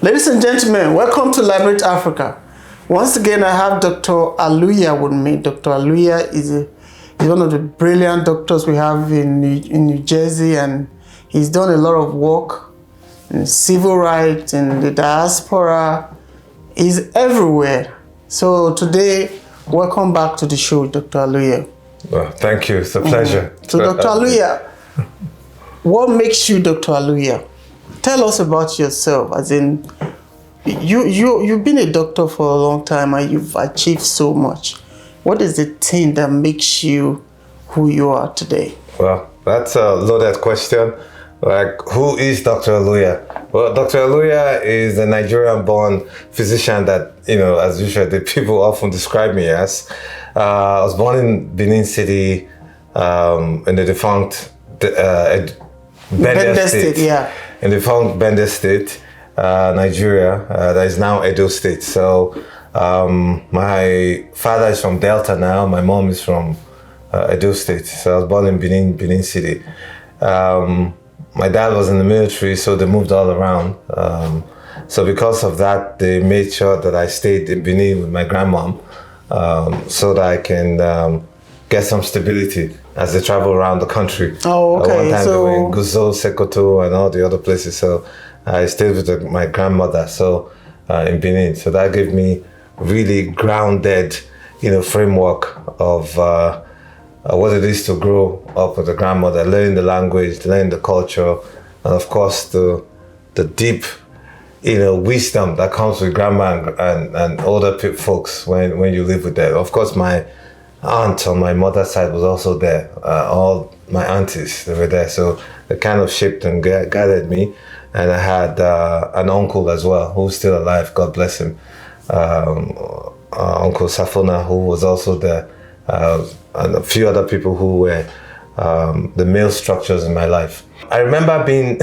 Ladies and gentlemen, welcome to Liberate Africa. Once again, I have Dr. Aluya with me. Dr. Aluya is one of the brilliant doctors we have in New Jersey, and he's done a lot of work in civil rights, in the diaspora. He's everywhere. So today, welcome back to the show, Dr. Aluya. Well, thank you. It's a pleasure. So, Dr. Aluya, what makes you Dr. Aluya? Tell us about yourself, as in, you've been a doctor for a long time and you've achieved so much. What is the thing that makes you who you are today? Well, that's a loaded question. Like, who is Dr. Aluya? Well, Dr. Aluya is a Nigerian-born physician that, as usual, the people often describe me as. I was born in Benin City, in the defunct Bende State. Yeah. In the defunct Bende State, Nigeria, that is now Edo State. So my father is from Delta now. My mom is from Edo State. So I was born in Benin City. My dad was in the military, so they moved all around. So because of that, they made sure that I stayed in Benin with my grandmom, so that I can get some stability as they travel around the country. Oh, okay. One time they were in Gusau, Sekoto, and all the other places. So I stayed with my grandmother, in Benin. So that gave me really grounded, framework of what it is to grow up with a grandmother, learning the language, learning the culture, and of course the deep, wisdom that comes with grandma and older folks when you live with them. Of course, my aunt on my mother's side was also there. All my aunties, they were there. So they kind of shaped and guided me. And I had an uncle as well, who's still alive, God bless him. Uncle Safona, who was also there. And a few other people who were the male structures in my life. I remember being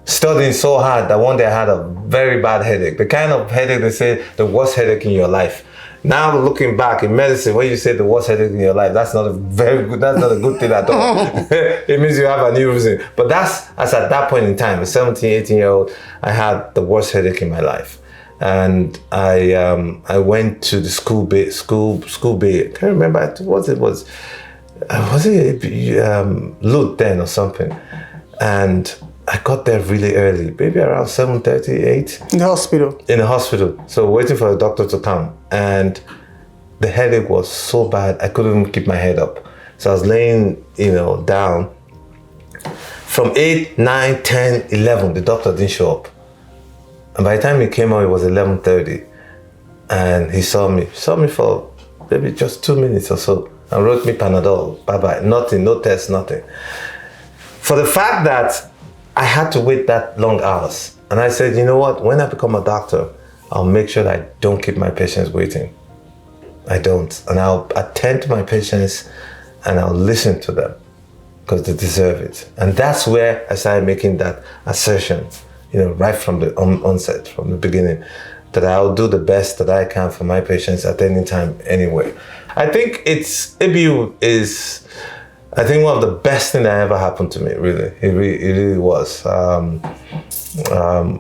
studying so hard that one day I had a very bad headache. The kind of headache they say the worst headache in your life. Now looking back in medicine, when you say the worst headache in your life, that's not a good thing at all. It means you have a new reason. But that's, as at that point in time, a 17, 18-year-old, I had the worst headache in my life. And I went to the school bay. I can't remember what it was. Was it Lut then or something? And I got there really early, maybe around 7:30, 8. In the hospital? In the hospital. So waiting for the doctor to come. And the headache was so bad, I couldn't even keep my head up. So I was laying, down. From 8, 9, 10, 11, the doctor didn't show up. And by the time he came out, it was 11:30. And he saw me for maybe just 2 minutes or so and wrote me Panadol. Bye-bye. Nothing, no test, nothing. For the fact that I had to wait that long hours. And I said, you know what? When I become a doctor, I'll make sure that I don't keep my patients waiting. I don't. And I'll attend to my patients and I'll listen to them because they deserve it. And that's where I started making that assertion, right from the onset, from the beginning, that I'll do the best that I can for my patients at any time, anyway. I think ABU is, one of the best things that ever happened to me, really. It really was.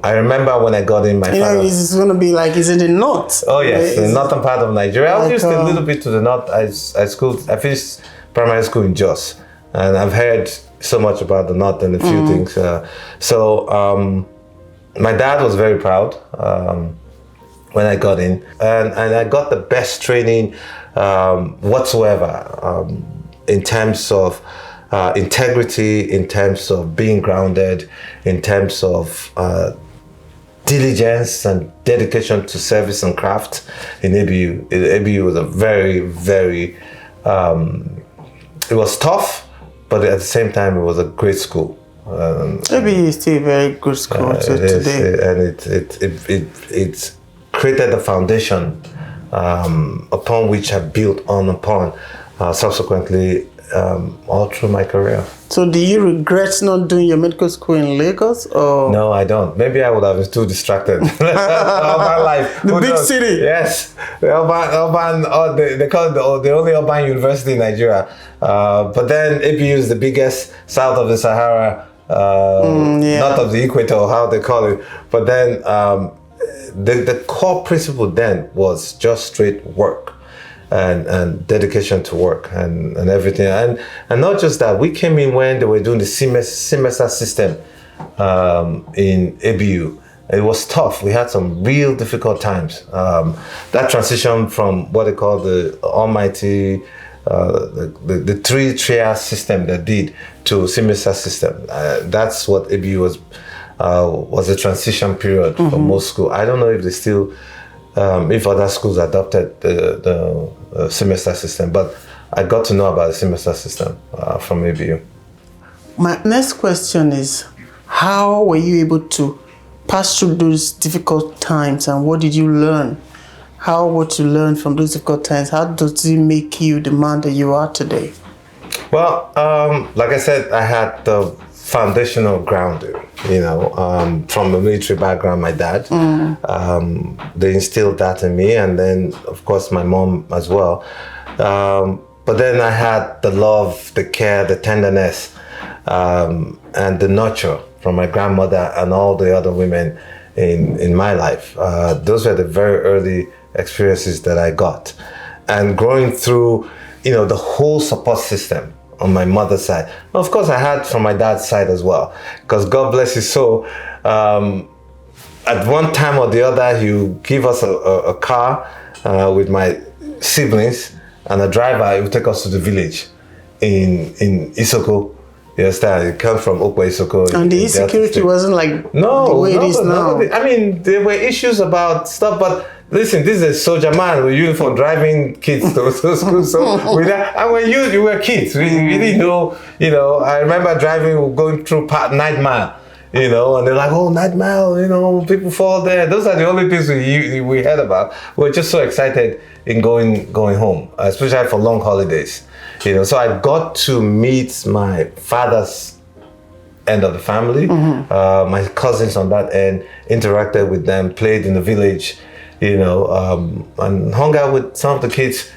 I remember when I got in, my father... it's going to be like, is it the north? Oh, yes, the northern part of Nigeria. I was used a little bit to the north. I finished primary school in Jos. And I've heard so much about the north and a few things. My dad was very proud when I got in. And I got the best training whatsoever. In terms of integrity, in terms of being grounded, in terms of diligence and dedication to service and craft in ABU. ABU was a very, very, it was tough, but at the same time, it was a great school. ABU is still a very good school today. And it created the foundation upon which I built upon. Subsequently, all through my career. So do you regret not doing your medical school in Lagos? Or? No, I don't. Maybe I would have been too distracted all my life. The big city. Yes. The urban, they call it the only urban university in Nigeria. But then ABU is the biggest south of the Sahara not of the equator or how they call it. But then the core principle then was just straight work and dedication to work and everything. And not just that, we came in when they were doing the semester system in ABU. It was tough. We had some real difficult times. That transition from what they call the almighty, the three-tier system that did to semester system. That's what ABU was a transition period for most schools. I don't know if they still, if other schools adopted the semester system, but I got to know about the semester system from ABU. My next question is, how were you able to pass through those difficult times, and what did you learn? How would you learn from those difficult times? How does it make you the man that you are today? Well, like I said, I had the foundational grounding, from a military background, my dad. They instilled that in me, and then, of course, my mom as well. But then I had the love, the care, the tenderness, and the nurture from my grandmother and all the other women in my life. Those were the very early experiences that I got. And growing through, the whole support system on my mother's side. Of course, I had from my dad's side as well, because God bless his soul, at one time or the other, he would give us a car with my siblings, and a driver. He would take us to the village in Isoko. You understand? It comes from Okwa Isoko. And the insecurity wasn't like the way it is now. I mean, there were issues about stuff, but listen, this is a soldier man with uniform driving kids to school. So with that, and when you were kids, we didn't know, I remember driving, going through Night Mile, and they're like, oh, Night Mile, people fall there. Those are the only things we heard about. We're just so excited in going home, especially for long holidays. So I got to meet my father's end of the family, my cousins on that end, interacted with them, played in the village, and hung out with some of the kids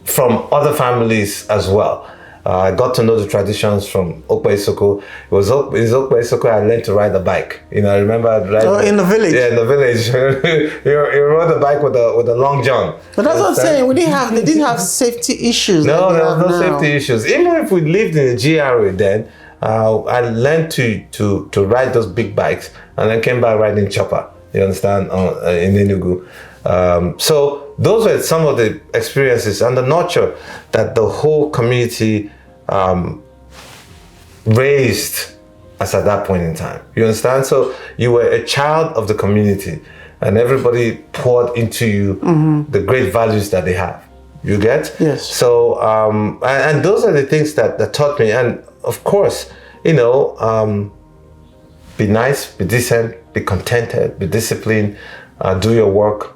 from other families as well. I got to know the traditions from Okwa Isoko. It was in Okwa Isoko I learned to ride a bike. I remember riding. Oh, in the village? Yeah, in the village. you rode a bike with a long john. But that's what I'm saying. They didn't have safety issues. No, there was no safety issues. Even if we lived in the GRA then, I learned to ride those big bikes, and then came back riding chopper. You understand? In Enugu. So those were some of the experiences and the nurture that the whole community raised us at that point in time. You understand? So you were a child of the community, and everybody poured into you the great values that they have. You get? Yes. So, and those are the things that taught me. And of course, be nice, be decent, be contented, be disciplined, do your work,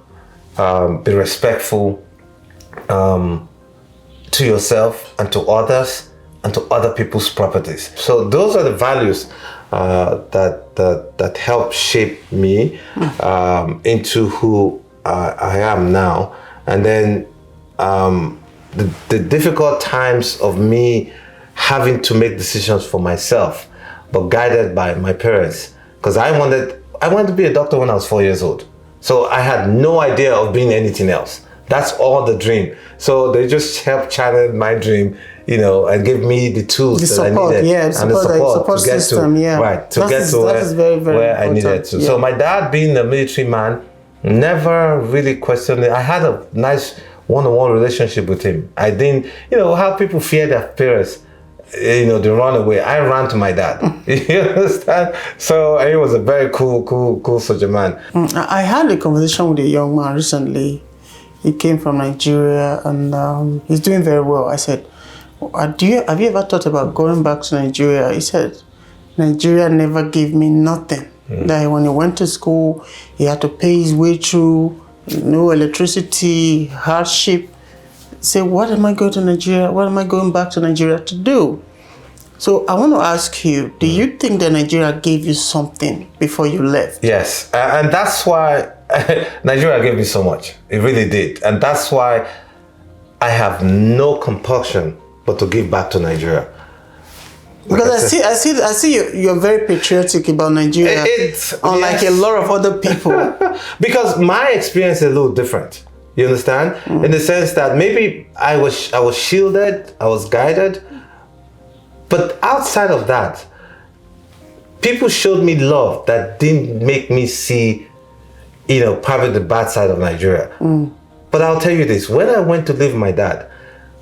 be respectful to yourself and to others and to other people's properties. So those are the values that help shape me into who I am now. And then the difficult times of me having to make decisions for myself, but guided by my parents, because I wanted to be a doctor when I was 4 years old. So I had no idea of being anything else. That's all the dream. So they just helped channel my dream, and give me the tools that I needed. Yeah, and the support to get system, to, right, to get to where I needed to. Yeah. So my dad, being a military man, never really questioned it. I had a nice one-on-one relationship with him. I didn't, how people fear their parents, they run away. I ran to my dad. You understand? So he was a very cool soldier man. I had a conversation with a young man recently. He came from Nigeria, and he's doing very well. I said, have you ever thought about going back to Nigeria? He said, Nigeria never gave me nothing. That when he went to school, he had to pay his way through, no electricity, hardship. Say, what am I going to Nigeria? What am I going back to Nigeria to do? So I want to ask you, do you think that Nigeria gave you something before you left? Yes, and that's why Nigeria gave me so much. It really did. And that's why I have no compulsion but to give back to Nigeria. Because I see you're very patriotic about Nigeria, unlike a lot of other people. Because my experience is a little different. You understand? In the sense that maybe I was shielded, I was guided, but outside of that, people showed me love that didn't make me see, probably the bad side of Nigeria. But I'll tell you this: when I went to live with my dad,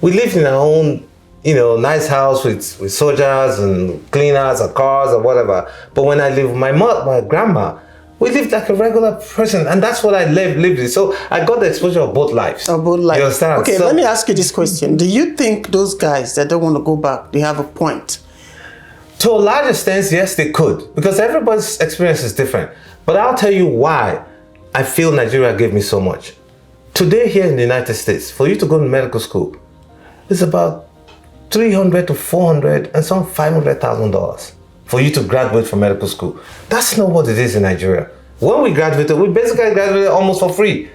we lived in our own, nice house with soldiers and cleaners and cars or whatever. But when I lived with my grandma, we lived like a regular person, and that's what I lived with. So I got the exposure of both lives. Of both lives. You understand? Okay, let me ask you this question: do you think those guys that don't want to go back, they have a point? To a large extent, yes, they could, because everybody's experience is different. But I'll tell you why I feel Nigeria gave me so much. Today here in the United States, for you to go to medical school, it's about $300 to $400 and some $500,000 for you to graduate from medical school. That's not what it is in Nigeria. When we graduated, we basically graduated almost for free.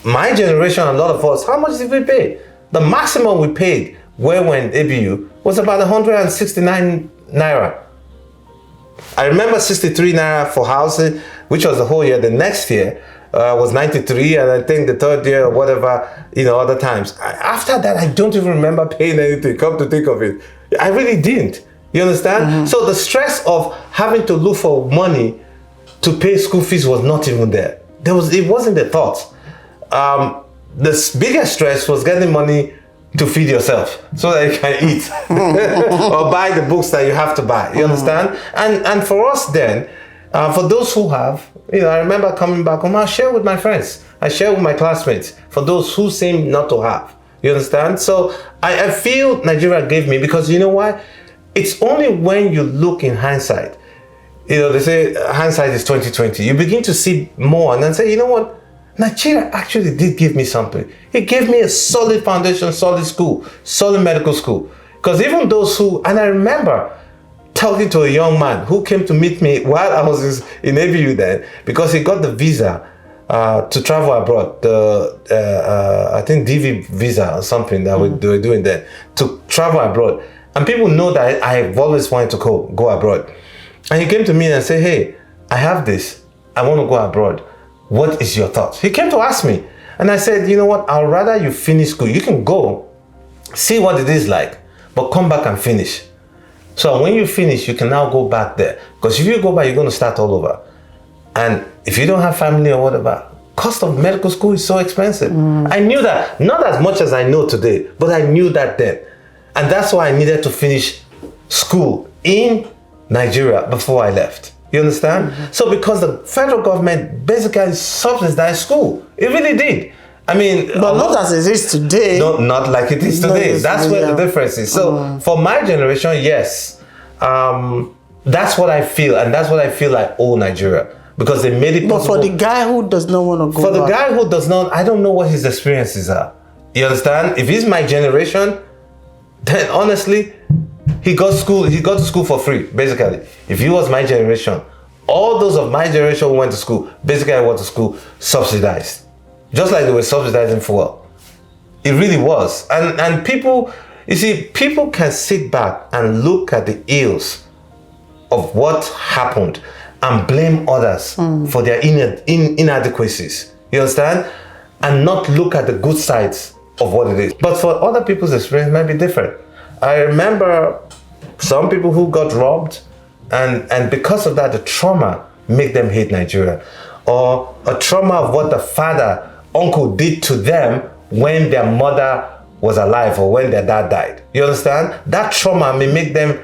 My generation, a lot of us, how much did we pay? The maximum we paid when we were in ABU was about 169 Naira. I remember 63 Naira for housing, which was the whole year. The next year was 93, and I think the third year or whatever, other times. After that, I don't even remember paying anything, come to think of it. I really didn't. You understand? So the stress of having to look for money to pay school fees was not even there. It wasn't the thought. The biggest stress was getting money to feed yourself so that you can eat or buy the books that you have to buy. You understand? And for us then, for those who have, I remember coming back home, I share with my friends. I share with my classmates for those who seem not to have. You understand? So I feel Nigeria gave me, because you know why? It's only when you look in hindsight, they say hindsight is 20/20. You begin to see more and then say, you know what? Nigeria actually did give me something. It gave me a solid foundation, solid school, solid medical school. Because even those and I remember talking to a young man who came to meet me while I was in ABU then, because he got the visa to travel abroad, I think DV visa or something that we were doing then, to travel abroad. And people know that I've always wanted to go abroad. And he came to me and said, hey, I have this. I want to go abroad. What is your thoughts? He came to ask me. And I said, you know what? I'd rather you finish school. You can go, see what it is like, but come back and finish. So when you finish, you can now go back there. Because if you go back, you're going to start all over. And if you don't have family or whatever, cost of medical school is so expensive. I knew that, not as much as I know today, but I knew that then. And that's why I needed to finish school in Nigeria before I left. You understand? So because the federal government basically subsidized school. It really did. I mean... But not as it is today. No, not like it is today. That's where the difference is. So for my generation, yes. That's what I feel. And that's what I feel like owe Nigeria. Because they made it possible. But for the guy who does not want to go For the guy who does not, I don't know what his experiences are. You understand? If he's my generation, then honestly, he got to school for free, basically. If he was my generation, all those of my generation who went to school, basically I went to school subsidized. Just like they were subsidizing fuel. It really was. And people, you see, people can sit back and look at the ills of what happened and blame others for their inadequacies. You understand? And not look at the good sides of what it is. But for other people's experience, it might be different. I remember some people who got robbed, and because of that, the trauma make them hate Nigeria. Or a trauma of what the father, uncle did to them when their mother was alive or when their dad died. You understand? That trauma may make them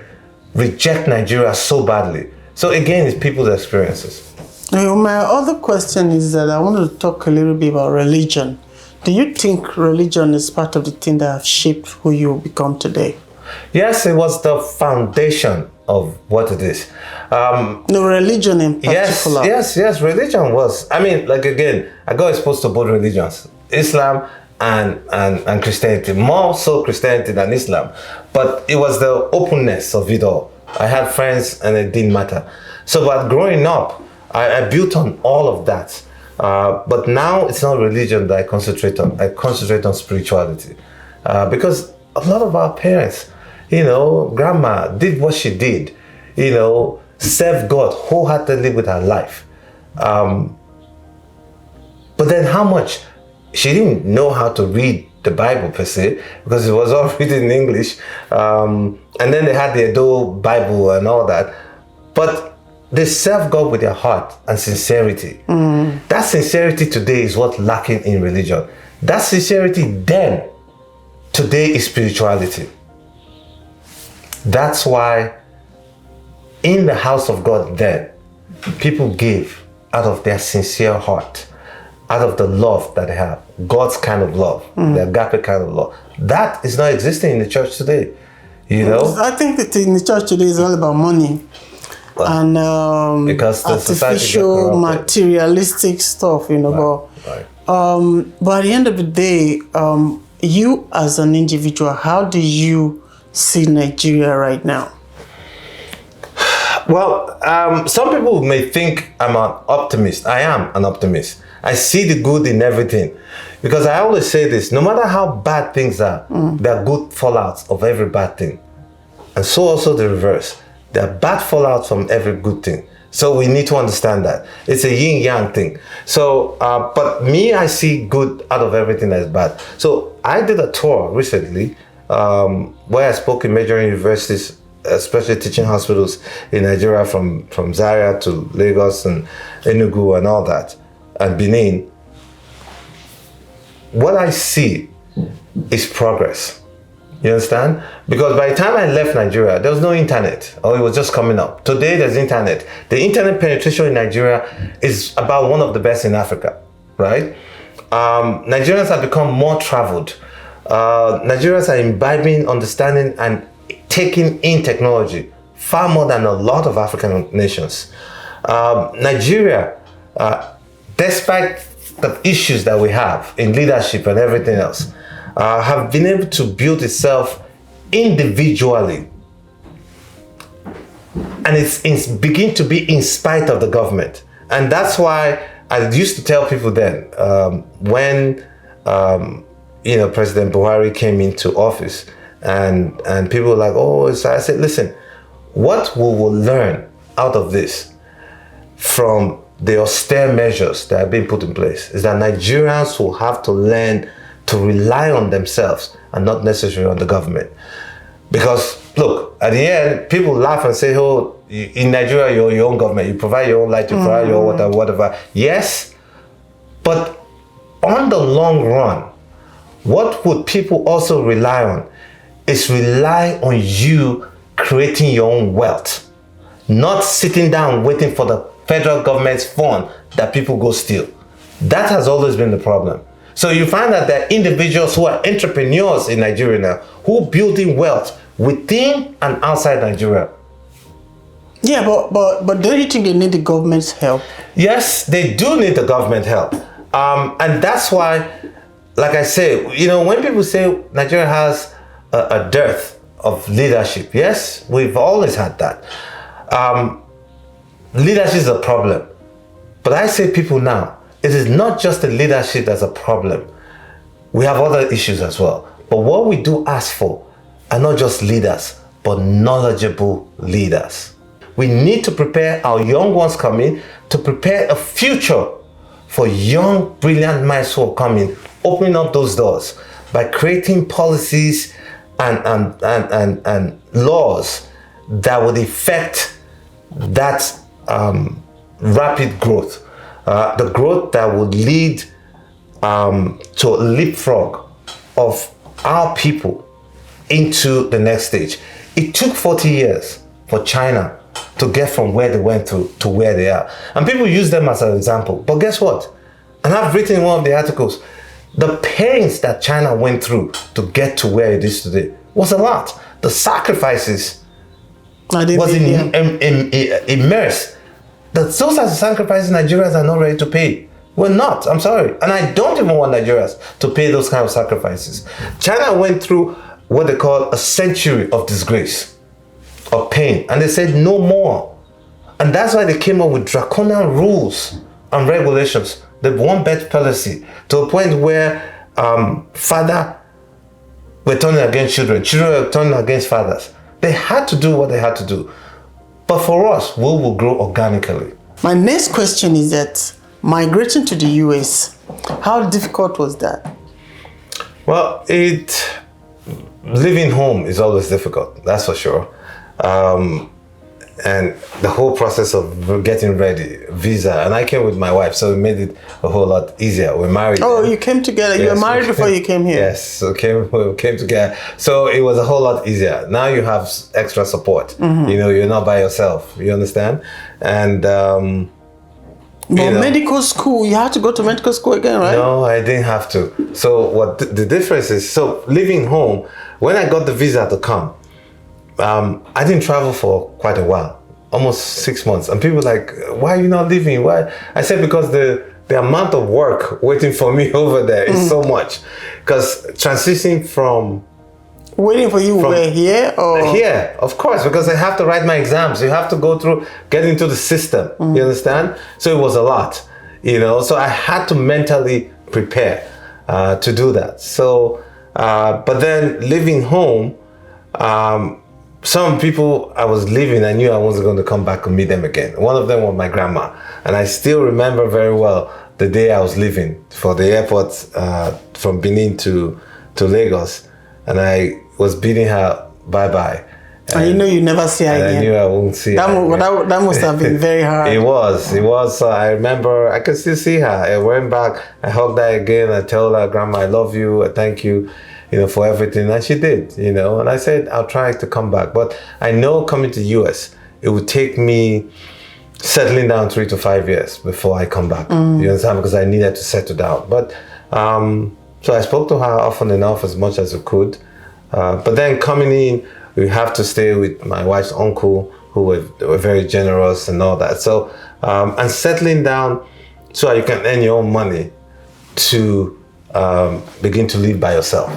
reject Nigeria so badly. So again, it's people's experiences. My other question is that I wanted to talk a little bit about religion. Do you think religion is part of the thing that have shaped who you become today? Yes, it was the foundation of what it is. The religion in particular. Yes, religion was. I mean, like again, I got exposed to both religions, Islam and Christianity, more so Christianity than Islam. But it was the openness of it all. I had friends and it didn't matter. So, but growing up, I built on all of that. But now it's not religion that I concentrate on. I concentrate on spirituality. Because a lot of our parents, grandma did what she did, served God wholeheartedly with her life. But then how much? She didn't know how to read the Bible per se, because it was all written in English. And then they had the Edo Bible and all that. But they serve God with their heart and sincerity. That sincerity today is what's lacking in religion. That sincerity then, today, is spirituality. That's why in the house of God then, people give out of their sincere heart, out of the love that they have, God's kind of love, the agape kind of love. That is not existing in the church today, I think that in the church today is all about money. And because the artificial, materialistic stuff, Right. But at the end of the day, you as an individual, how do you see Nigeria right now? Well, some people may think I'm an optimist. I am an optimist. I see the good in everything. Because I always say this, no matter how bad things are, there are good fallouts of every bad thing. And so also the reverse. There are bad fallouts from every good thing. So we need to understand that. It's a yin-yang thing. So, but me, I see good out of everything that's bad. So I did a tour recently where I spoke in major universities, especially teaching hospitals in Nigeria, from Zaria to Lagos and Enugu and all that, and Benin. What I see is progress. You understand? Because by the time I left Nigeria, there was no internet, or it was just coming up. Today, there's internet. The internet penetration in Nigeria is about one of the best in Africa, right? Nigerians have become more traveled. Nigerians are imbibing, understanding, and taking in technology far more than a lot of African nations. Nigeria, despite the issues that we have in leadership and everything else, have been able to build itself individually. And it's begin to be in spite of the government. And that's why I used to tell people then, when President Buhari came into office, and people were like, oh, so I said, listen, what we will learn out of this from the austere measures that have been put in place is that Nigerians will have to learn to rely on themselves and not necessarily on the government. Because look, at the end, people laugh and say, oh, in Nigeria, you're your own government. You provide your own light, you provide your own whatever. Yes, but on the long run, what would people also rely on is rely on you creating your own wealth, not sitting down waiting for the federal government's fund that people go steal. That has always been the problem. So you find that there are individuals who are entrepreneurs in Nigeria now, who are building wealth within and outside Nigeria. Yeah, but don't you think they need the government's help? Yes, they do need the government help. And that's why, like I say, when people say Nigeria has a dearth of leadership, yes, we've always had that. Leadership is a problem. But I say people now, it is not just the leadership that's a problem. We have other issues as well. But what we do ask for are not just leaders, but knowledgeable leaders. We need to prepare our young ones coming, to prepare a future for young, brilliant minds who are coming, opening up those doors by creating policies and laws that would affect that rapid growth. The growth that would lead to a leapfrog of our people into the next stage. It took 40 years for China to get from where they went to where they are. And people use them as an example. But guess what? And I've written in one of the articles, the pains that China went through to get to where it is today was a lot. The sacrifices was immersed. Those are the sacrifices Nigerians are not ready to pay. We're not, I'm sorry. And I don't even want Nigerians to pay those kind of sacrifices. China went through what they call a century of disgrace, of pain. And they said no more. And that's why they came up with draconian rules and regulations. The one-bed policy, to a point where we're were turning against children. Children were turning against fathers. They had to do what they had to do. But for us, we will grow organically. My next question is that migrating to the US, how difficult was that? Well, living home is always difficult, that's for sure. And the whole process of getting ready, visa, and I came with my wife, so it made it a whole lot easier. We're married. Oh, you came together. Yes, you were married before you came here. Yes, so we came together. So it was a whole lot easier. Now you have extra support. You know, you're not by yourself. You understand? And medical school, you had to go to medical school again, right? No, I didn't have to. So what the difference is? So living home, when I got the visa to come, I didn't travel for quite a while, almost 6 months. And people were like, why are you not leaving? Why? I said, because the amount of work waiting for me over there is so much. Because transitioning from... Waiting for you were here? Or? Here, of course, because I have to write my exams. You have to go through, get into the system. You understand? So it was a lot, you know. So I had to mentally prepare to do that. So, but then living home, some people I was leaving, I knew I wasn't going to come back and meet them again. One of them was my grandma. And I still remember very well the day I was leaving for the airport from Benin to Lagos. And I was bidding her bye-bye. And you know you never see her again. I knew I wouldn't see her. That must have been very hard. It was. So I remember, I could still see her. I went back, I hugged her again. I told her, Grandma, I love you. I thank you, you know, for everything. And she did, you know. And I said, I'll try to come back. But I know coming to the US, it would take me settling down 3 to 5 years before I come back. You understand? Because I needed to settle down. But so I spoke to her often enough, as much as I could. But then coming in, we have to stay with my wife's uncle, who were very generous and all that. So, and settling down so you can earn your own money to begin to live by yourself.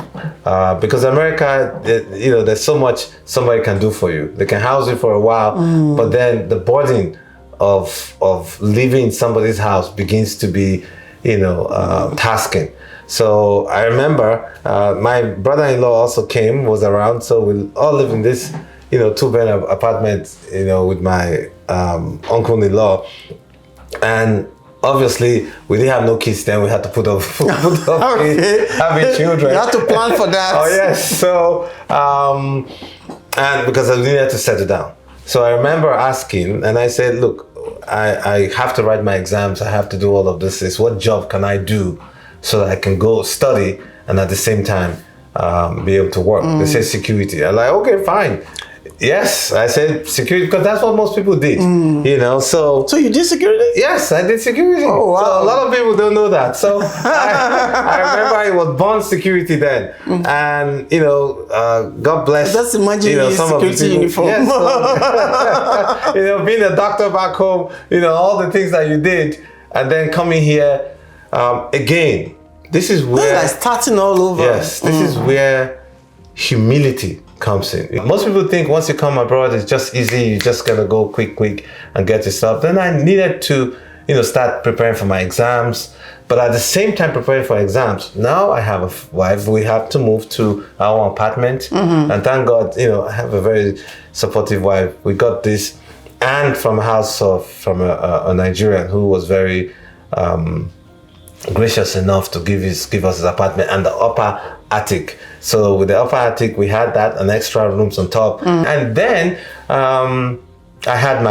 Because America, you know, there's so much somebody can do for you. They can house you for a while, but then the burden of living in somebody's house begins to be, you know, tasking. So I remember my brother-in-law also was around, so we all lived in this, you know, 2-bed apartment, you know, with my uncle-in-law. And obviously we didn't have no kids then. We had to put up kids, having children. You had to plan for that. Oh yes. So and because I needed to settle down. So I remember asking, and I said, look, I have to write my exams. I have to do all of this. What job can I do so that I can go study and at the same time be able to work? They said security. I'm like, okay, fine. Yes, I said security because that's what most people did, you know. So you did security? Yes, I did security. Oh, wow. So a lot of people don't know that. So I remember it was born security then, and you know, God bless. Just imagine you know, some security uniform. Yes, so, you know, being a doctor back home, you know, all the things that you did, and then coming here again. This is where like starting all over. Yes, this is where humility comes in. Most people think once you come abroad, it's just easy. You just gotta go quick and get yourself. Then I needed to, you know, start preparing for my exams. But at the same time preparing for exams, now I have a wife. We have to move to our own apartment, and thank God, you know, I have a very supportive wife. We got this, and from a house from a Nigerian who was very gracious enough to give us his apartment and the upper attic. So with the upper attic, we had that and extra rooms on top. And then I had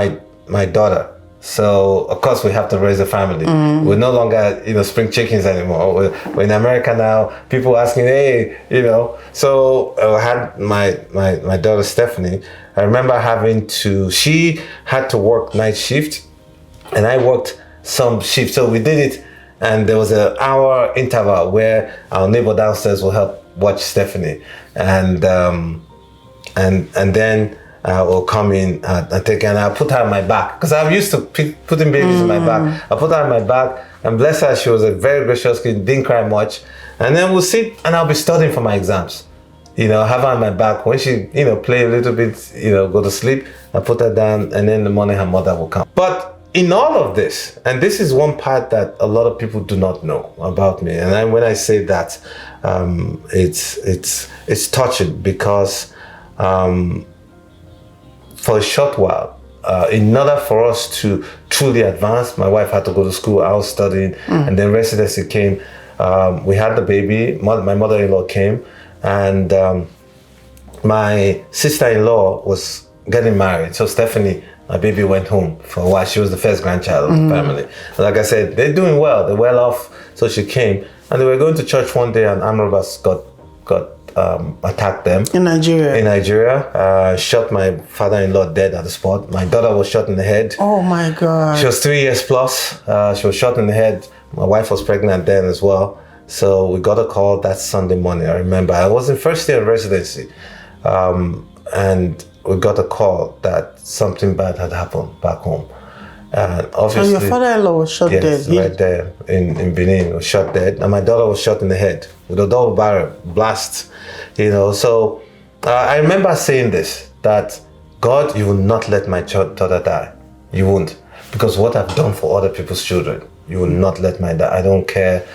my daughter. So of course we have to raise a family. We're no longer, you know, spring chickens anymore. We're in America now. People asking, hey, you know. So I had my daughter Stephanie. I remember she had to work night shift, and I worked some shift. So we did it. And there was an hour interval where our neighbor downstairs will help watch Stephanie, and then will come in and take her, and I'll put her on my back because I'm used to putting babies in my back. I put her on my back, and bless her, she was a very gracious kid, didn't cry much. And then we'll sit, and I'll be studying for my exams. You know, have her on my back. When she, you know, play a little bit, you know, go to sleep, I put her down, and then in the morning her mother will come. But in all of this, and this is one part that a lot of people do not know about me, and when I say that, it's touching because for a short while, in order for us to truly advance, my wife had to go to school, I was studying, and then residency came. We had the baby, my mother-in-law came, and my sister-in-law was getting married. So Stephanie, my baby, went home for a while. She was the first grandchild of the family. And like I said, they're doing well, they're well off. So she came, and they were going to church one day, and armed robbers attacked them. In Nigeria? In Nigeria. Shot my father-in-law dead at the spot. My daughter was shot in the head. Oh my God. She was 3 years plus. She was shot in the head. My wife was pregnant then as well. So we got a call that Sunday morning. I remember I was in first year of residency. And we got a call that something bad had happened back home. And obviously, and your father-in-law was shot dead? Right there in Benin, was shot dead. And my daughter was shot in the head with a double barrel blast. So I remember saying this, that God, you will not let my daughter die. You won't. Because what I've done for other people's children, you will not let mine die. I don't care,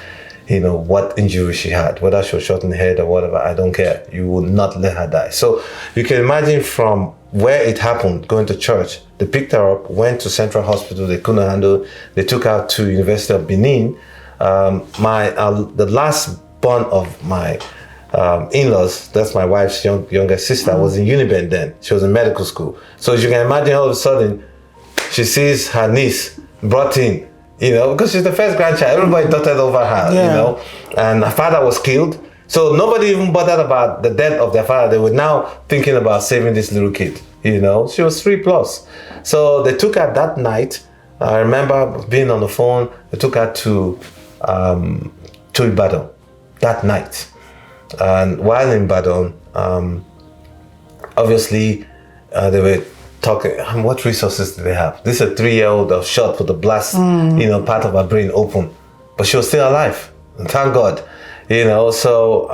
what injury she had, whether she was shot in the head or whatever, I don't care. You will not let her die. So you can imagine from where it happened, going to church, they picked her up, went to Central Hospital, they couldn't handle, they took her to University of Benin. The last born of my in-laws, that's my wife's younger sister, was in Uniben then. She was in medical school. So as you can imagine, all of a sudden, she sees her niece brought in, because she's the first grandchild. Everybody dotted over her, and her father was killed. So nobody even bothered about the death of their father. They were now thinking about saving this little kid, She was 3+. So they took her that night. I remember being on the phone. They took her to Ibadan that night. And while in Ibadan, obviously, they were talking, what resources do they have? This is a 3-year-old that was shot with a blast, part of her brain open. But she was still alive. And thank God. So,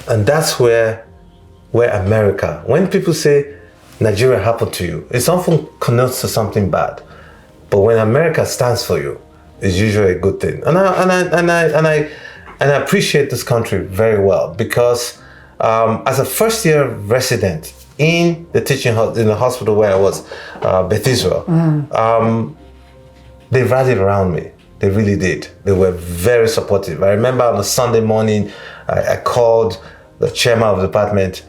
and that's where America, when people say Nigeria happened to you, it often connotes to something bad. But when America stands for you, it's usually a good thing. And I appreciate this country very well because as a first-year resident in the in the hospital where I was, Beth Israel, they rallied around me. They really did. They were very supportive. I remember on a Sunday morning, I called the chairman of the department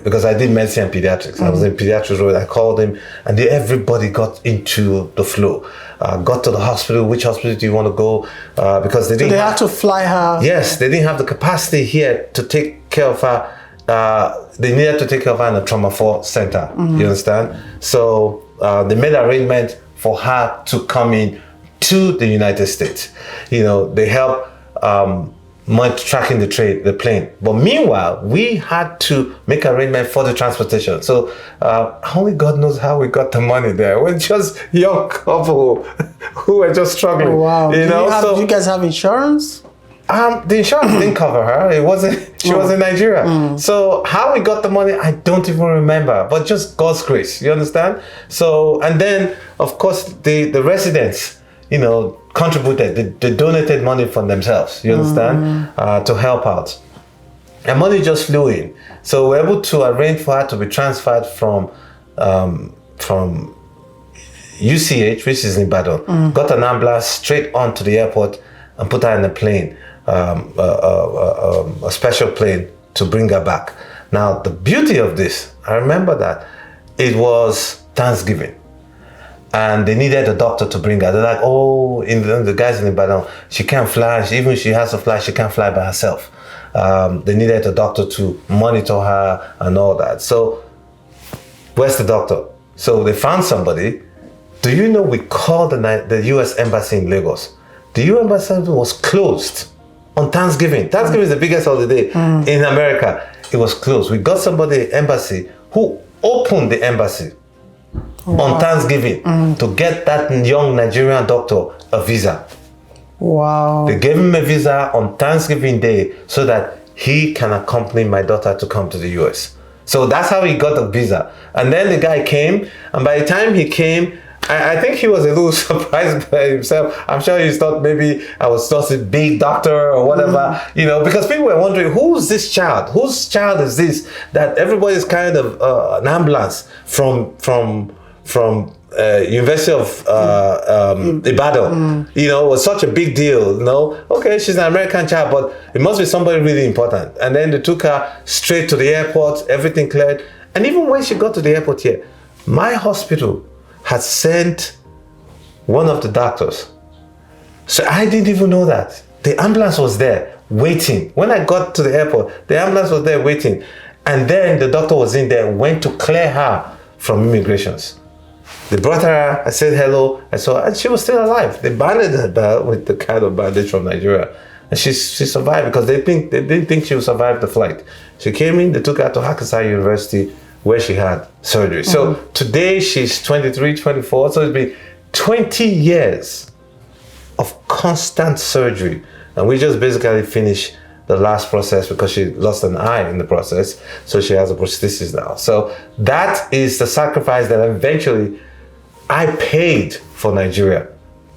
because I did medicine and pediatrics. I was in pediatrics role. I called him, and everybody got into the flow. Got to the hospital. Which hospital do you want to go? Because they didn't. So they had to fly her. Yes, they didn't have the capacity here to take care of her. They needed to take care of her in a trauma 4 center. You understand? So they made an arrangement for her to come in to the United States. They help tracking the plane. But meanwhile, we had to make arrangement for the transportation. So only God knows how we got the money there. We're just young couple who were just struggling. Oh, wow. Do you guys have insurance? The insurance didn't cover her. It wasn't. She was in Nigeria. So how we got the money, I don't even remember. But just God's grace. You understand? So, and then of course the residents, contributed. They donated money from themselves. You understand? To help out. And money just flew in. So we're able to arrange for her to be transferred from UCH, which is in Ibadan. Got an ambulance straight on to the airport and put her in a plane. A special plane to bring her back. Now, the beauty of this, I remember that it was Thanksgiving and they needed a doctor to bring her. They're like, the guys in Ibadan, she can't fly. Even if she has to fly, she can't fly by herself. They needed a doctor to monitor her and all that. So, where's the doctor? So they found somebody. Do you know we called the US Embassy in Lagos? The US Embassy was closed on Thanksgiving. Thanksgiving is the biggest holiday in America. It was closed. We got somebody, embassy, who opened the embassy on Thanksgiving to get that young Nigerian doctor a visa. Wow. They gave him a visa on Thanksgiving Day so that he can accompany my daughter to come to the US. So that's how he got the visa. And then the guy came, and by the time he came, I think he was a little surprised by himself. I'm sure he thought maybe I was just a big doctor or whatever, because people were wondering, who's this child? Whose child is this? That everybody's kind of an ambulance from University of Ibadan, it was such a big deal, Okay, she's an American child, but it must be somebody really important. And then they took her straight to the airport, everything cleared. And even when she got to the airport here, my hospital had sent one of the doctors. So I didn't even know that. The ambulance was there waiting. When I got to the airport, the ambulance was there waiting. And then the doctor was in there, went to clear her from immigrations. They brought her, I said hello, I saw her, and she was still alive. They bandaged her with the kind of bandage from Nigeria. And she survived because they didn't think she would survive the flight. She came in, they took her to Hakasai University where she had surgery. So today she's 23, 24, so it's been 20 years of constant surgery. And we just basically finished the last process because she lost an eye in the process. So she has a prosthesis now. So that is the sacrifice that eventually I paid for Nigeria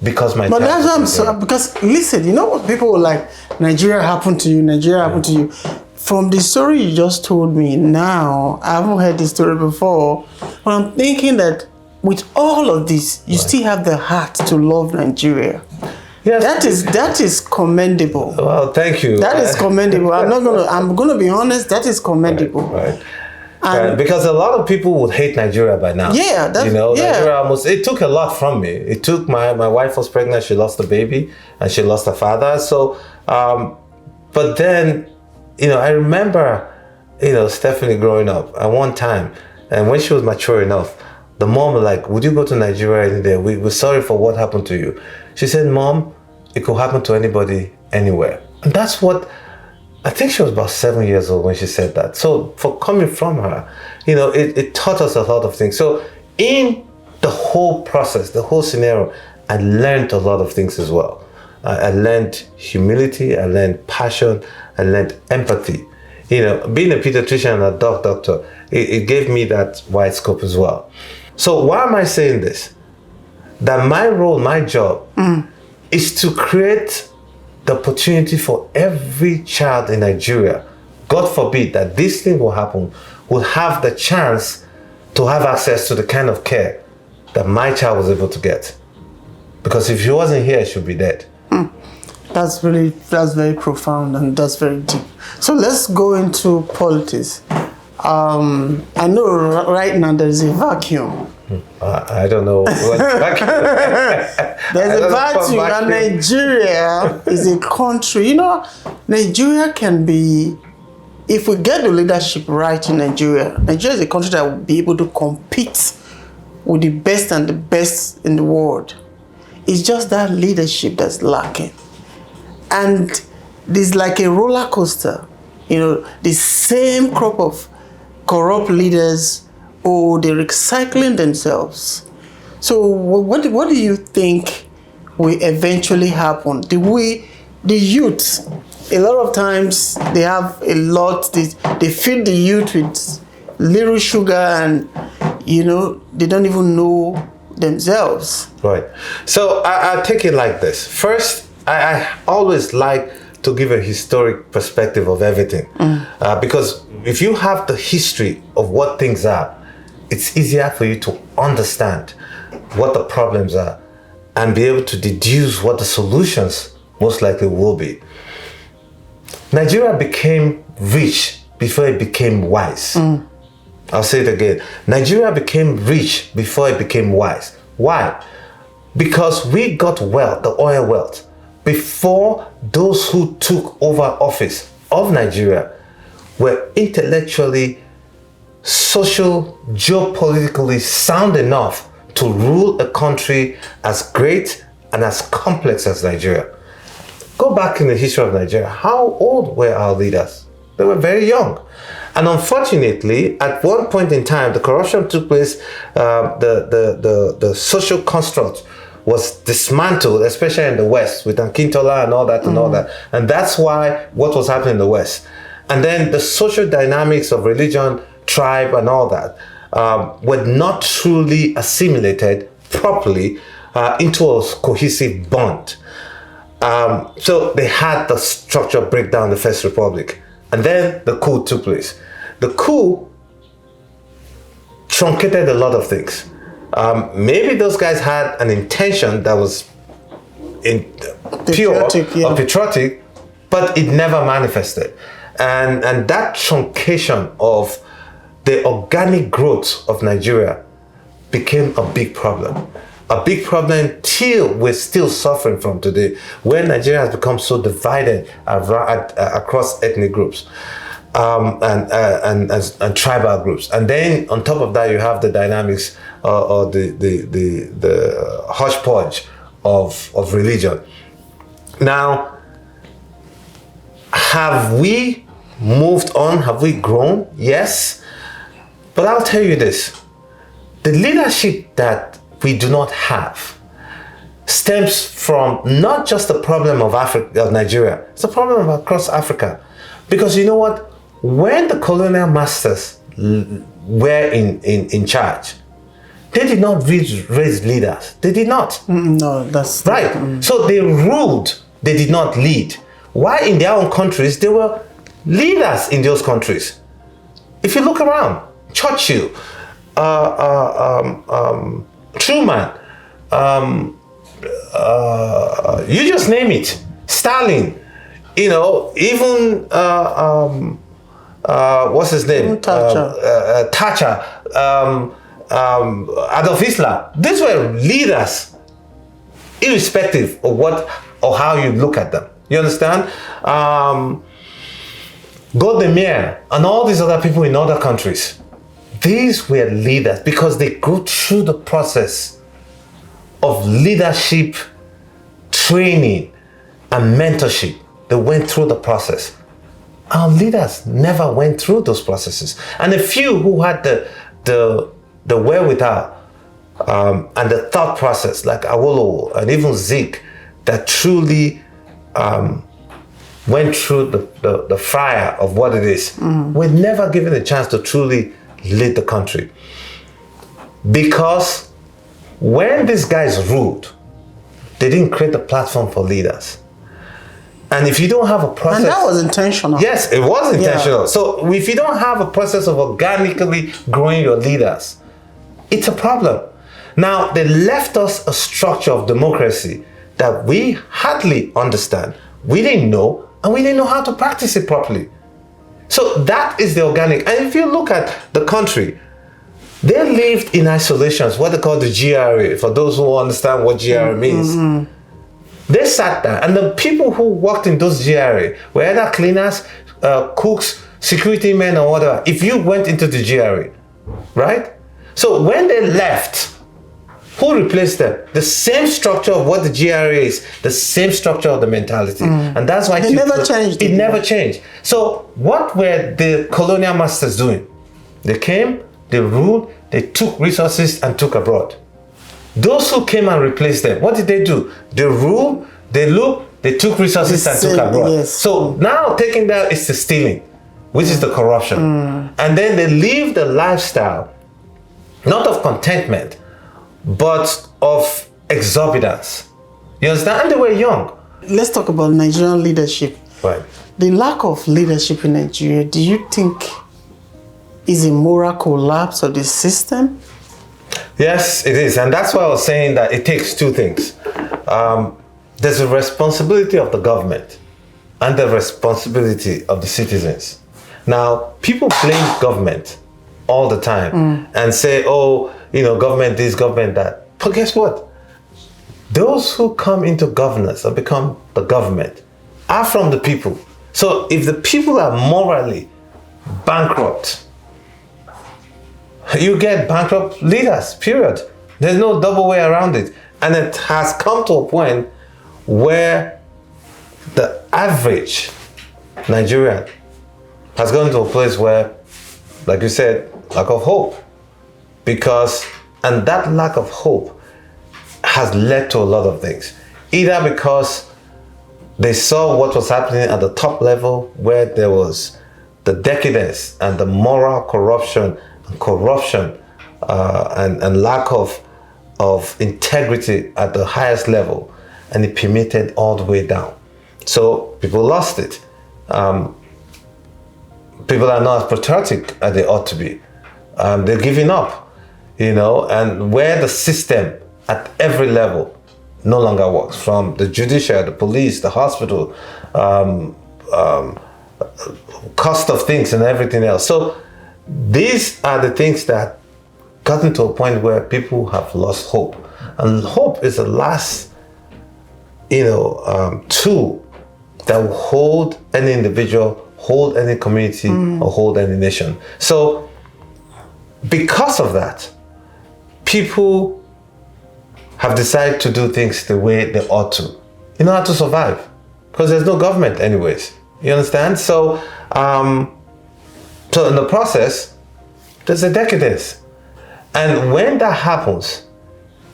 because my. But that's what I'm so, because listen, you know what people were like, Nigeria happened to you, Nigeria happened to you. From the story you just told me now, I haven't heard this story before, but I'm thinking that with all of this, you still have the heart to love Nigeria. Yes. That is commendable. Well, thank you. That is commendable. I'm gonna be honest, that is commendable. Right. Because a lot of people would hate Nigeria by now. Yeah, Nigeria it took a lot from me. It took my wife was pregnant, she lost the baby, and she lost her father. So, but then, I remember, Stephanie growing up at one time, and when she was mature enough, the mom was like, would you go to Nigeria any day? We're sorry for what happened to you. She said, Mom, it could happen to anybody, anywhere. And that's what, I think she was about 7 years old when she said that. So for coming from her, it taught us a lot of things. So in the whole process, the whole scenario, I learned a lot of things as well. I learned humility, I learned passion, I learned empathy. Being a pediatrician and a dog doctor, it gave me that wide scope as well. So why am I saying this? That my role, my job, is to create the opportunity for every child in Nigeria, God forbid that this thing will happen, will have the chance to have access to the kind of care that my child was able to get. Because if she wasn't here, she would be dead. That's very profound and that's very deep. So let's go into politics. I know right now there's a vacuum. I don't know what vacuum. There's a vacuum, and Nigeria is a country. Nigeria can be, if we get the leadership right in Nigeria, Nigeria is a country that will be able to compete with the best and the best in the world. It's just that leadership that's lacking. And there's like a roller coaster. The same crop of corrupt leaders, they're recycling themselves. So what do you think will eventually happen? The youth, a lot of times they have a lot, they feed the youth with little sugar and, they don't even know themselves. Right. So I take it like this. First, I always like to give a historic perspective of everything. Because if you have the history of what things are, it's easier for you to understand what the problems are and be able to deduce what the solutions most likely will be. Nigeria became rich before it became wise. I'll say it again. Nigeria became rich before it became wise. Why? Because we got wealth, the oil wealth, before those who took over office of Nigeria were intellectually, social, geopolitically sound enough to rule a country as great and as complex as Nigeria. Go back in the history of Nigeria. How old were our leaders? They were very young. And unfortunately, at one point in time, the corruption took place, the social construct was dismantled, especially in the West, with Akintola and all that and all that. And that's why what was happening in the West. And then the social dynamics of religion, tribe, and all that were not truly assimilated properly into a cohesive bond. So they had the structural breakdown in the First Republic. And then the coup took place. The coup truncated a lot of things. Maybe those guys had an intention that was pure or patriotic, but it never manifested. And that truncation of the organic growth of Nigeria became a big problem. A big problem till we're still suffering from today, where Nigeria has become so divided across ethnic groups and tribal groups. And then on top of that, you have the dynamics or the hodgepodge of religion. Now, have we moved on? Have we grown? Yes. But I'll tell you this. The leadership that we do not have stems from not just the problem of Nigeria, it's a problem across Africa. Because you know what? When the colonial masters were in charge, they did not raise leaders. They did not. No, that's right. So they ruled, they did not lead. Why in their own countries, they were leaders in those countries. If you look around, Churchill, Truman, you just name it, Stalin, you know, even what's his name? Thatcher, Adolf Hitler. These were leaders, irrespective of what or how you look at them. You understand? Golda Meir and all these other people in other countries. These were leaders because they go through the process of leadership, training, and mentorship. They went through the process. Our leaders never went through those processes. And a few who had the wherewithal and the thought process, like Awolowo and even Zeke, that truly went through the fire of what it is, were never given a chance to truly lead the country. Because when these guys ruled, they didn't create a platform for leaders. And if you don't have a process... And that was intentional. Yes, it was intentional. Yeah. So if you don't have a process of organically growing your leaders, it's a problem. Now, they left us a structure of democracy that we hardly understand. We didn't know, and we didn't know how to practice it properly. So that is the organic. And if you look at the country, they lived in isolations, what they call the GRA, for those who understand what GRA means. They sat there, and the people who worked in those GRA were either cleaners, cooks, security men, or whatever. If you went into the GRA, right? So when they left, who replaced them? The same structure of what the GRA is, the same structure of the mentality. And that's why it never changed. It never changed. So what were the colonial masters doing? They came, they ruled, they took resources and took abroad. Those who came and replaced them, what did they do? They ruled, they looked, they took resources and took abroad. Yes. So now taking that is the stealing, which is the corruption. And then they live the lifestyle, not of contentment, but of exorbitance. You understand? And they were young. Let's talk about Nigerian leadership. Right. The lack of leadership in Nigeria, do you think is a moral collapse of the system? Yes, it is. And that's why I was saying that it takes two things. There's a responsibility of the government and the responsibility of the citizens. Now, people blame government all the time and say, oh, you know, government this, government that. But guess what? Those who come into governance or become the government are from the people. So if the people are morally bankrupt, you get bankrupt leaders, period. There's no double way around it. And it has come to a point where the average Nigerian has gone to a place where, like you said, lack of hope. And that lack of hope has led to a lot of things. Either because they saw what was happening at the top level, where there was the decadence and the moral corruption and lack of of integrity at the highest level, and it permeated all the way down. So people lost it. People are not as patriotic as they ought to be. They're giving up, and where the system at every level no longer works, from the judiciary, the police, the hospital, cost of things and everything else. So these are the things that gotten to a point where people have lost hope. And hope is the last, tool that will hold any individual, hold any community, or hold any nation. So because of that, people have decided to do things the way they ought to, in order to survive, because there's no government anyways. You understand? So, so in the process, there's a decadence. And when that happens,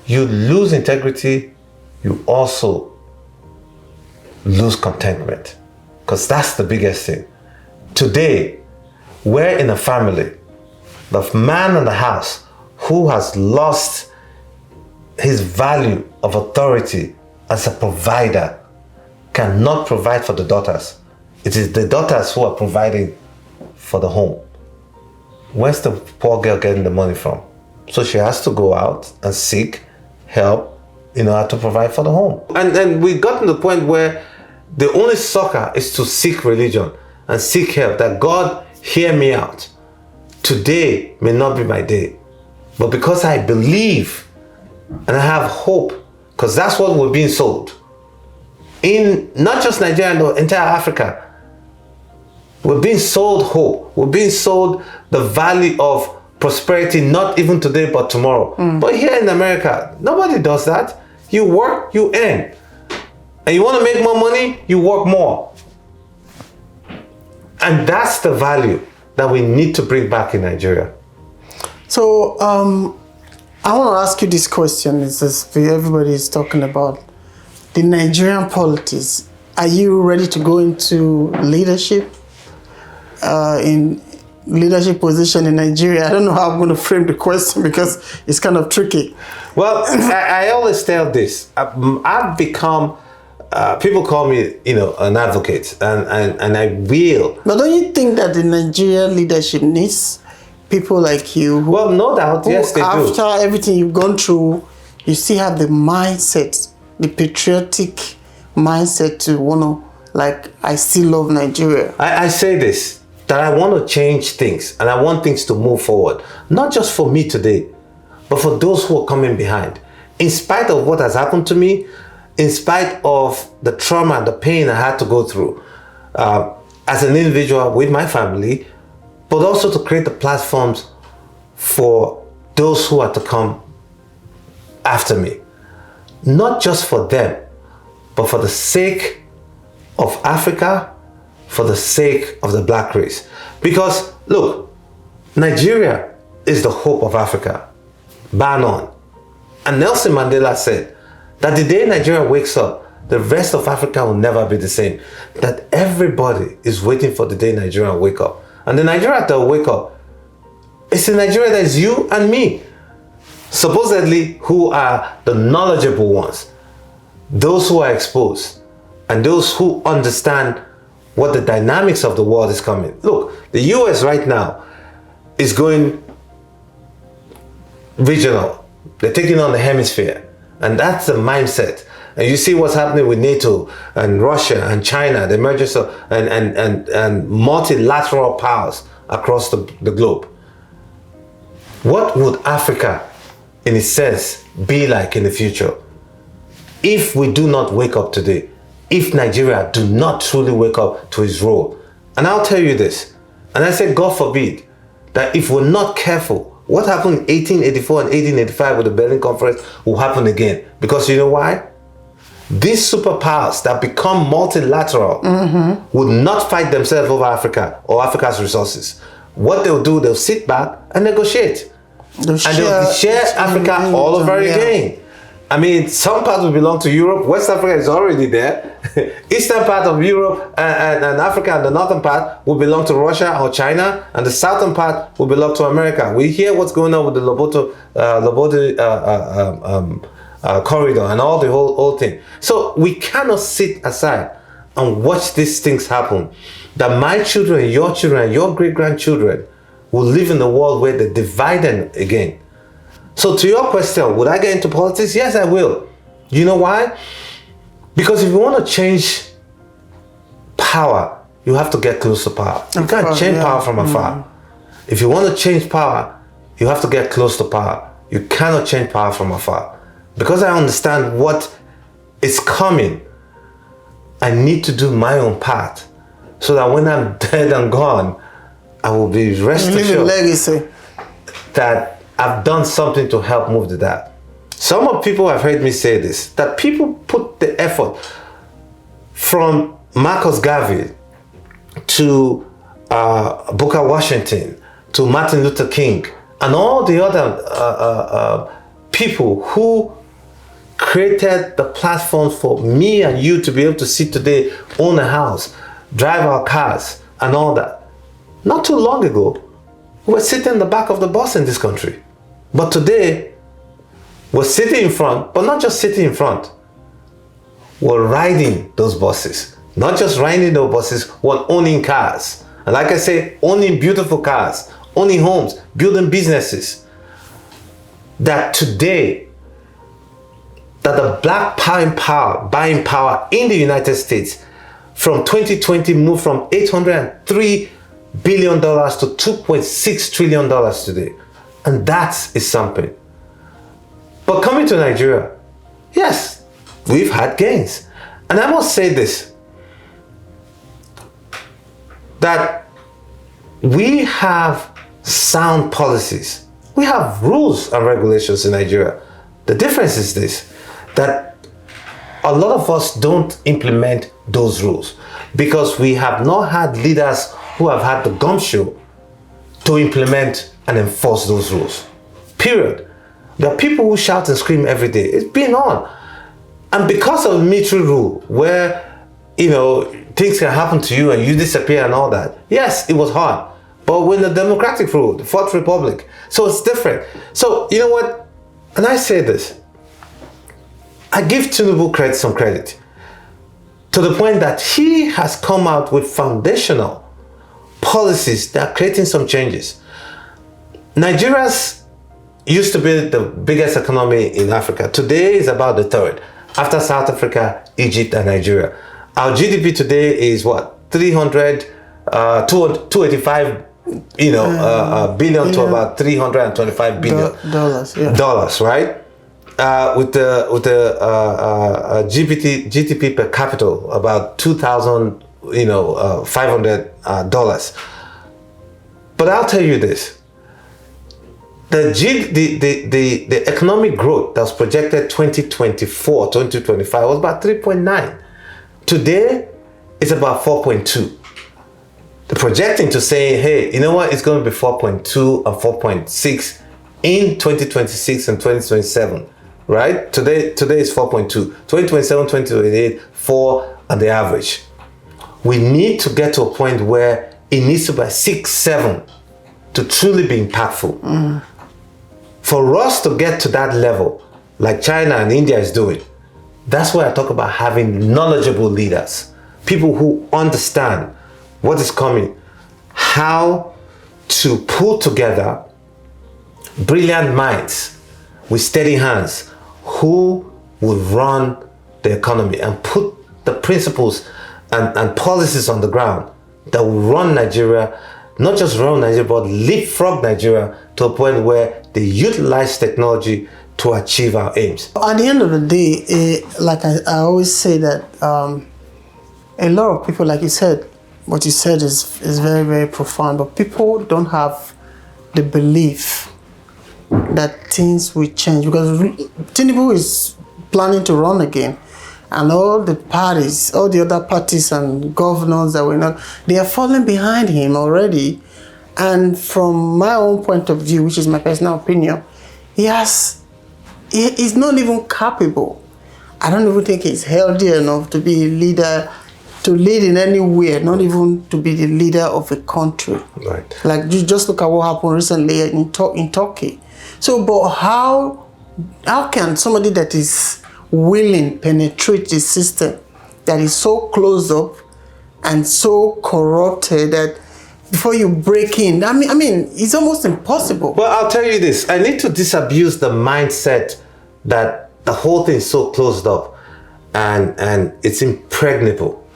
you lose integrity, you also lose contentment, because that's the biggest thing. Today, we're in a family, the man in the house who has lost his value of authority as a provider cannot provide for the daughters. It is the daughters who are providing for the home. Where's the poor girl getting the money from? So she has to go out and seek help in order to provide for the home. And we got to the point where the only succor is to seek religion and seek help, that God, hear me out. Today may not be my day, but because I believe and I have hope, because that's what we're being sold. In not just Nigeria, but entire Africa, we're being sold hope. We're being sold the value of prosperity, not even today, but tomorrow. But here in America, nobody does that. You work, you earn. And you want to make more money, you work more. And that's the value that we need to bring back in Nigeria. So, I want to ask you this question. Everybody is talking about the Nigerian politics. Are you ready to go into leadership, in leadership position in Nigeria? I don't know how I'm going to frame the question because it's kind of tricky. Well, I always tell this. I've become, people call me, an advocate, and I will. But don't you think that the Nigerian leadership needs people like you? Well, no doubt, yes, they do. After everything you've gone through, you still have the mindset, the patriotic mindset to want to, I still love Nigeria. I say this, that I want to change things and I want things to move forward. Not just for me today, but for those who are coming behind. In spite of what has happened to me, in spite of the trauma and the pain I had to go through as an individual with my family, but also to create the platforms for those who are to come after me. Not just for them, but for the sake of Africa, for the sake of the black race. Because look, Nigeria is the hope of Africa, bar none. And Nelson Mandela said that the day Nigeria wakes up, the rest of Africa will never be the same. That everybody is waiting for the day Nigeria will wake up. And the Nigeria that will wake up, it's the Nigeria that is you and me. Supposedly, who are the knowledgeable ones, those who are exposed, and those who understand what the dynamics of the world is coming. Look, the US right now is going regional. They're taking on the hemisphere. And that's the mindset. And you see what's happening with NATO and Russia and China, the emergence of and multilateral powers across the globe. What would Africa, in a sense, be like in the future if we do not wake up today? If Nigeria do not truly wake up to its role? And I'll tell you this, and I say God forbid, that if we're not careful, what happened in 1884 and 1885 with the Berlin Conference will happen again. Because you know why? These superpowers that become multilateral will not fight themselves over Africa or Africa's resources. What they'll do, they'll sit back and negotiate. They'll share Africa all over again. I mean, some parts will belong to Europe. West Africa is already there. Eastern part of Europe and Africa and the northern part will belong to Russia or China, and the southern part will belong to America. We hear what's going on with the Loboto corridor and all the whole thing. So we cannot sit aside and watch these things happen. That my children, your great-grandchildren will live in a world where they're divided again. So to your question, would I get into politics? Yes, I will. You know why? Because if you want to change power, you have to get close to power. You can't change power from afar. If you want to change power, you have to get close to power. You cannot change power from afar. Because I understand what is coming, I need to do my own part so that when I'm dead and gone, I will be rest assured legacy that I've done something to help move the dial. Some of people have heard me say this, that people put the effort from Marcus Garvey to Booker Washington to Martin Luther King and all the other people who created the platforms for me and you to be able to sit today, own a house, drive our cars and all that. Not too long ago, we were sitting in the back of the bus in this country. But today, we're sitting in front, but not just sitting in front. We're riding those buses. Not just riding those buses, we're owning cars. And like I say, owning beautiful cars, owning homes, building businesses. That today, that the black buying power in the United States from 2020 moved from $803 billion to $2.6 trillion today. And that is something. But coming to Nigeria, yes, we've had gains. And I must say this, that we have sound policies. We have rules and regulations in Nigeria. The difference is this, that a lot of us don't implement those rules because we have not had leaders who have had the gumption to implement and enforce those rules. Period. There are people who shout and scream every day. It's been on. And because of military rule, where, things can happen to you and you disappear and all that, yes, it was hard. But when the democratic rule, the Fourth Republic, so it's different. So, you know what? And I say this, I give Tinubu some credit to the point that he has come out with foundational policies that are creating some changes. Nigeria's used to be the biggest economy in Africa. Today is about the third, after South Africa, Egypt, and Nigeria. Our GDP today is what? 285 billion to about 325 billion dollars, right? With the GDP per capita about $2,500. But I'll tell you this: the economic growth that was projected 2024, 2025 was about 3.9. Today, it's about 4.2. They're projecting to say, hey, you know what? It's going to be 4.2 and 4.6 in 2026 and 2027, right? Today is 4.2. 2027, 2028, 4 on the average. We need to get to a point where it needs to be 6, 7 to truly be impactful. For us to get to that level, like China and India is doing, that's why I talk about having knowledgeable leaders, people who understand what is coming, how to pull together brilliant minds with steady hands who will run the economy and put the principles and policies on the ground that will run Nigeria, not just run Nigeria, but leapfrog Nigeria to a point where they utilize technology to achieve our aims. At the end of the day, like I always say that a lot of people, like you said, what you said is very, very profound, but people don't have the belief that things will change because Tinubu is planning to run again. And all the parties, all the other parties and governors that they are falling behind him already. And from my own point of view, which is my personal opinion, he has he's not even capable. I don't even think he's healthy enough to be a leader, to lead in any way, not even to be the leader of a country. Right. Like, you just look at what happened recently in Turkey. So, but how can somebody that is willing penetrate the system that is so close up and so corrupted that before you break in, I mean, it's almost impossible. Well, I'll tell you this. I need to disabuse the mindset that the whole thing is so closed up and it's impregnable.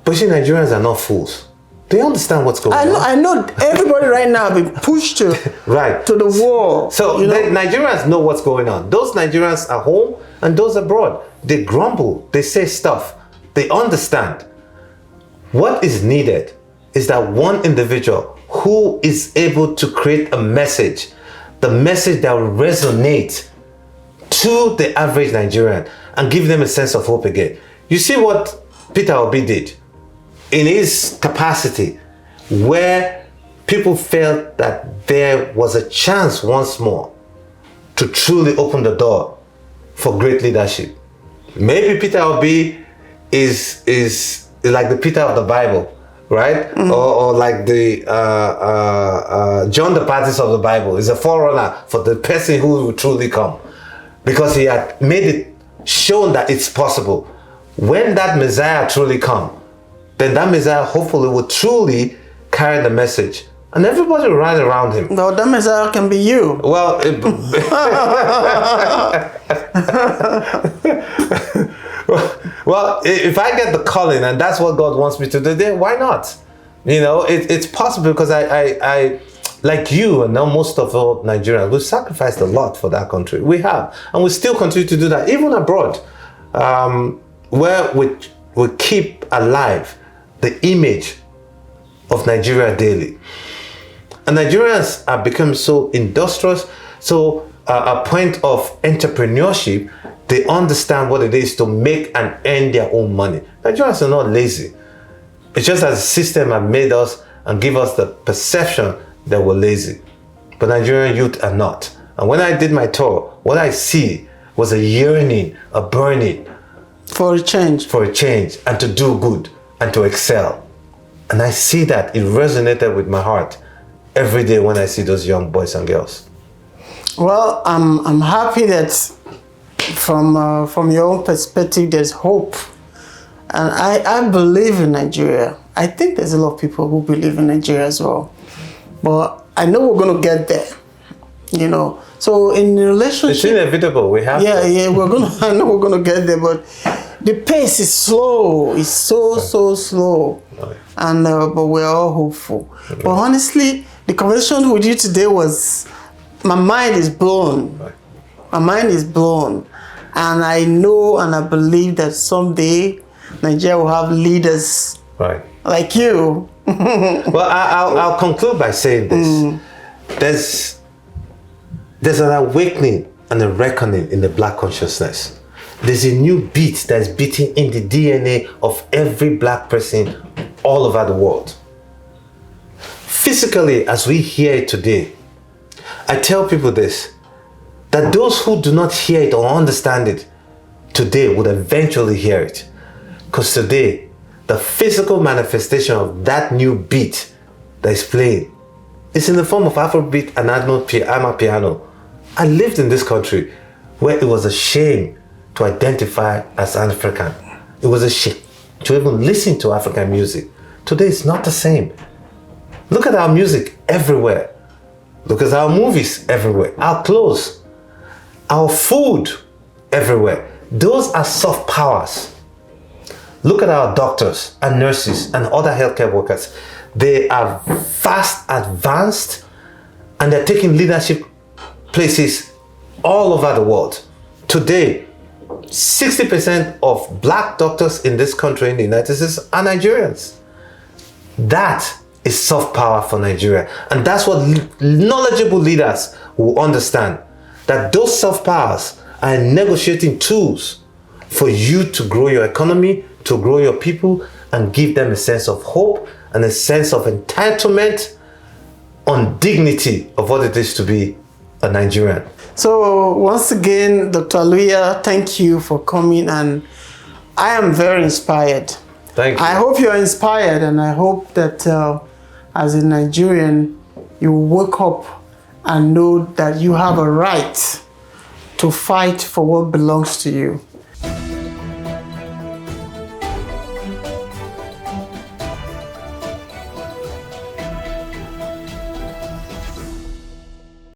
But you Nigerians are not fools. They understand what's going on. I know everybody right now have been pushed to, right. to the wall. So the Nigerians know what's going on. Those Nigerians are home and those abroad. They grumble. They say stuff. They understand. What is needed is that one individual who is able to create a message, the message that will resonate to the average Nigerian and give them a sense of hope again. You see what Peter Obi did in his capacity, where people felt that there was a chance once more to truly open the door for great leadership. Maybe Peter Obi is like the Peter of the Bible, right? Mm-hmm. Or like the John the Baptist of the Bible. Is a forerunner for the person who will truly come, because he had made it shown that it's possible. When that Messiah truly come, then that Messiah hopefully will truly carry the message, and everybody will ride around him. No, that Messiah can be you. Well, well, if I get the calling and that's what God wants me to do, then why not? You know, it's possible, because I like you and now most of all Nigerians, we've sacrificed a lot for that country. We have, and we still continue to do that, even abroad, where we keep alive the image of Nigeria daily. And Nigerians are becoming so industrious, so a point of entrepreneurship. They understand what it is to make and earn their own money. Nigerians are not lazy. It's just that the system has made us and give us the perception that we're lazy. But Nigerian youth are not. And when I did my tour, what I see was a yearning, a burning for a change, and to do good and to excel. And I see that it resonated with my heart every day when I see those young boys and girls. Well, I'm happy that from your own perspective, there's hope. And I believe in Nigeria. I think there's a lot of people who believe in Nigeria as well. But I know we're going to get there, you know. So in relationship... It's inevitable. We have to. I know we're going to get there, but the pace is slow. It's so slow. Right. And but we're all hopeful. Okay. But honestly, the conversation with you today was... My mind is blown. Right. My mind is blown. And I know and I believe that someday Nigeria will have leaders like you. Well, I'll conclude by saying this. There's an awakening and a reckoning in the Black consciousness. There's a new beat that's beating in the DNA of every Black person all over the world. Physically, as we hear it today, I tell people this, that those who do not hear it or understand it today would eventually hear it. Because today, the physical manifestation of that new beat that is playing is in the form of Afrobeat and Amapiano. I lived in this country where it was a shame to identify as African. It was a shame to even listen to African music. Today, it's not the same. Look at our music everywhere. Look at our movies everywhere. Our clothes, our food everywhere. Those are soft powers. Look at our doctors and nurses and other healthcare workers. They are fast advanced and they're taking leadership places all over the world. Today, 60% of Black doctors in this country, in the United States, are Nigerians. That is soft power for Nigeria. And that's what knowledgeable leaders will understand. That those soft powers are negotiating tools for you to grow your economy, to grow your people, and give them a sense of hope and a sense of entitlement on dignity of what it is to be a Nigerian. So once again, Dr. Aluya, thank you for coming, and I am very inspired. Thank you. I hope you're inspired, and I hope that as a Nigerian, you wake up and know that you have a right to fight for what belongs to you.